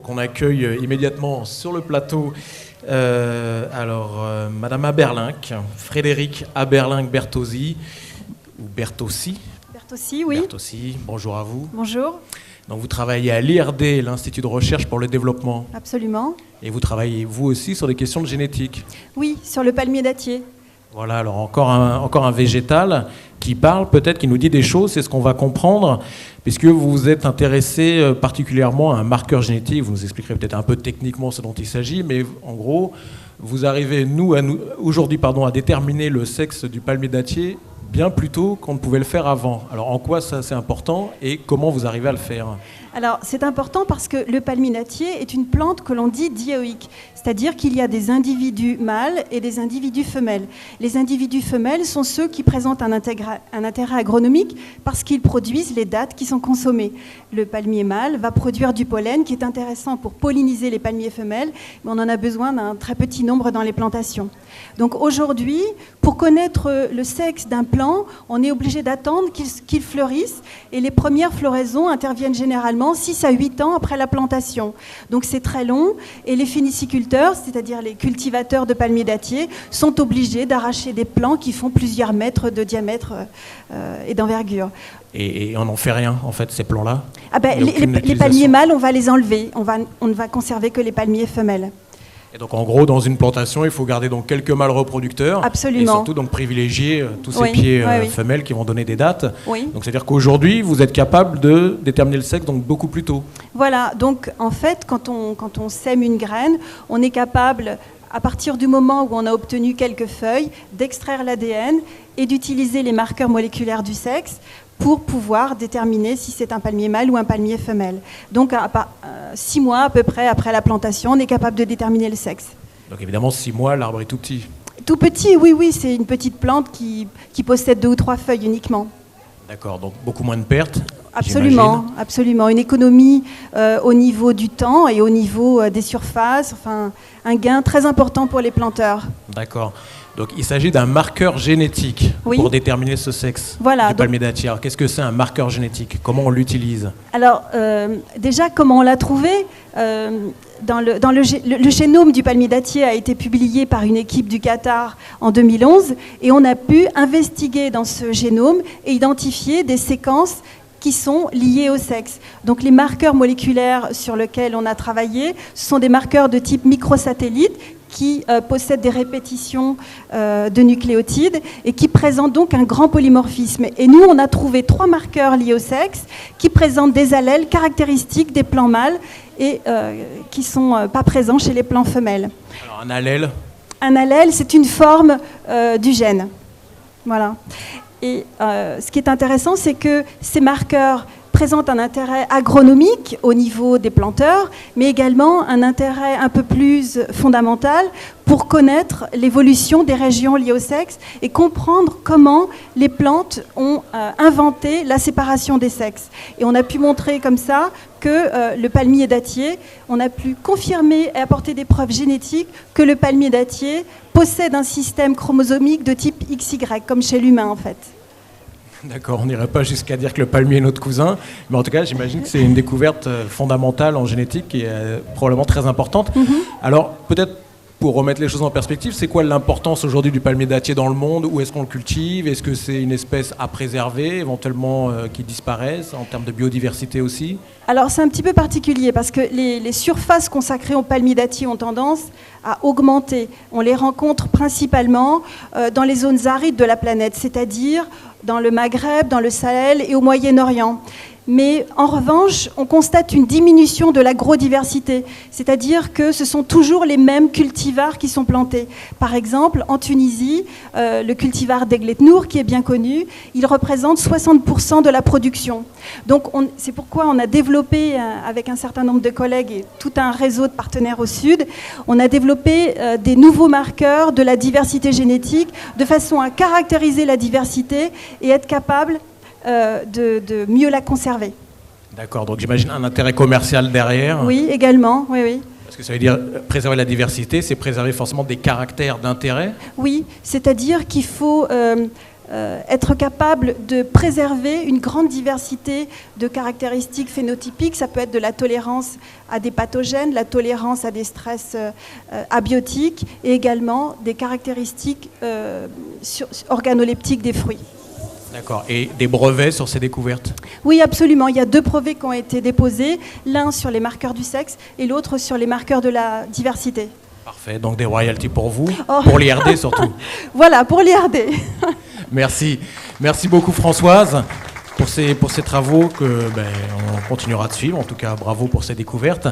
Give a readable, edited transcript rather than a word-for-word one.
Qu'on accueille immédiatement sur le plateau Madame Aberlinck, Frédéric Aberlinck-Bertozzi, ou Bertossi. Bertossi, oui. Bertossi, bonjour à vous. Bonjour. Donc vous travaillez à l'IRD, l'Institut de recherche pour le développement. Absolument. Et vous travaillez vous aussi sur des questions de génétique. Oui, sur le palmier dattier. Voilà, alors encore un végétal qui parle, peut-être, qui nous dit des choses, c'est ce qu'on va comprendre, puisque vous vous êtes intéressé particulièrement à un marqueur génétique. Vous nous expliquerez peut-être un peu techniquement ce dont il s'agit, mais en gros, vous arrivez aujourd'hui à déterminer le sexe du palmier dattier bien plus tôt qu'on ne pouvait le faire avant. Alors en quoi ça c'est important et comment vous arrivez à le faire ? Alors c'est important parce que le palmier dattier est une plante que l'on dit dioïque, c'est-à-dire qu'il y a des individus mâles et des individus femelles. Les individus femelles sont ceux qui présentent un intérêt agronomique parce qu'ils produisent les dattes qui sont consommées. Le palmier mâle va produire du pollen qui est intéressant pour polliniser les palmiers femelles, mais on en a besoin d'un très petit nombre dans les plantations. Donc aujourd'hui, pour connaître le sexe d'un plant, on est obligé d'attendre qu'il fleurisse et les premières floraisons interviennent généralement 6 à 8 ans après la plantation. Donc c'est très long et les phéniciculteurs, c'est-à-dire les cultivateurs de palmiers dattiers, sont obligés d'arracher des plants qui font plusieurs mètres de diamètre et d'envergure. Et on n'en fait rien, en fait, ces plants-là ? Les palmiers mâles, on va les enlever. On ne va conserver que les palmiers femelles. Et donc en gros, dans une plantation, il faut garder donc quelques mâles reproducteurs. Absolument. Et surtout donc privilégier tous ces pieds femelles qui vont donner des dattes. Oui. Donc c'est-à-dire qu'aujourd'hui, vous êtes capable de déterminer le sexe donc beaucoup plus tôt. Voilà. Donc en fait, quand on sème une graine, on est capable, à partir du moment où on a obtenu quelques feuilles, d'extraire l'ADN et d'utiliser les marqueurs moléculaires du sexe pour pouvoir déterminer si c'est un palmier mâle ou un palmier femelle. Donc, 6 mois à peu près après la plantation, on est capable de déterminer le sexe. Donc évidemment, 6 mois, l'arbre est tout petit. Tout petit, oui, c'est une petite plante qui possède 2 ou 3 feuilles uniquement. D'accord, donc beaucoup moins de pertes. Absolument. Une économie au niveau du temps et au niveau des surfaces, enfin un gain très important pour les planteurs. D'accord. Donc il s'agit d'un marqueur génétique pour déterminer ce sexe du palmier dattier. Alors, qu'est-ce que c'est un marqueur génétique ? Comment on l'utilise ? Alors déjà, comment on l'a trouvé ? Le génome du palmier dattier a été publié par une équipe du Qatar en 2011 et on a pu investiguer dans ce génome et identifier des séquences qui sont liées au sexe. Donc les marqueurs moléculaires sur lesquels on a travaillé, ce sont des marqueurs de type microsatellite qui possèdent des répétitions de nucléotides et qui présentent donc un grand polymorphisme. Et nous, on a trouvé 3 marqueurs liés au sexe qui présentent des allèles caractéristiques des plants mâles et qui ne sont pas présents chez les plants femelles. Alors un allèle ? Un allèle, c'est une forme du gène. Voilà. Et ce qui est intéressant, c'est que ces marqueurs présentent un intérêt agronomique au niveau des planteurs, mais également un intérêt un peu plus fondamental pour connaître l'évolution des régions liées au sexe et comprendre comment les plantes ont inventé la séparation des sexes. Et on a pu montrer comme ça que le palmier dattier, on a pu confirmer et apporter des preuves génétiques que le palmier dattier possède un système chromosomique de type XY, comme chez l'humain en fait. D'accord, on n'irait pas jusqu'à dire que le palmier est notre cousin, mais en tout cas, j'imagine que c'est une découverte fondamentale en génétique qui est probablement très importante. Alors, peut-être pour remettre les choses en perspective, c'est quoi l'importance aujourd'hui du palmier dattier dans le monde ? Où est-ce qu'on le cultive ? Est-ce que c'est une espèce à préserver, éventuellement qui disparaisse, en termes de biodiversité aussi ? Alors, c'est un petit peu particulier parce que les surfaces consacrées au palmier dattier ont tendance à augmenter. On les rencontre principalement dans les zones arides de la planète, c'est-à-dire dans le Maghreb, dans le Sahel et au Moyen-Orient. Mais en revanche, on constate une diminution de l'agro-diversité, c'est-à-dire que ce sont toujours les mêmes cultivars qui sont plantés. Par exemple, en Tunisie, le cultivar d'Egletnour, qui est bien connu, il représente 60% de la production. Donc c'est pourquoi on a développé, avec un certain nombre de collègues et tout un réseau de partenaires au sud, on a développé des nouveaux marqueurs de la diversité génétique, de façon à caractériser la diversité et être capable de mieux la conserver. D'accord, donc j'imagine un intérêt commercial derrière. Oui, également, oui. Parce que ça veut dire préserver la diversité, c'est préserver forcément des caractères d'intérêt. Oui, c'est-à-dire qu'il faut être capable de préserver une grande diversité de caractéristiques phénotypiques. Ça peut être de la tolérance à des pathogènes, la tolérance à des stress abiotiques et également des caractéristiques organoleptiques des fruits. D'accord. Et des brevets sur ces découvertes? Oui, absolument. Il y a 2 brevets qui ont été déposés, l'un sur les marqueurs du sexe et l'autre sur les marqueurs de la diversité. Parfait. Donc des royalties pour vous, pour l'IRD surtout. Voilà, pour l'IRD. Merci. Merci beaucoup Françoise pour ces travaux que on continuera de suivre. En tout cas, bravo pour ces découvertes.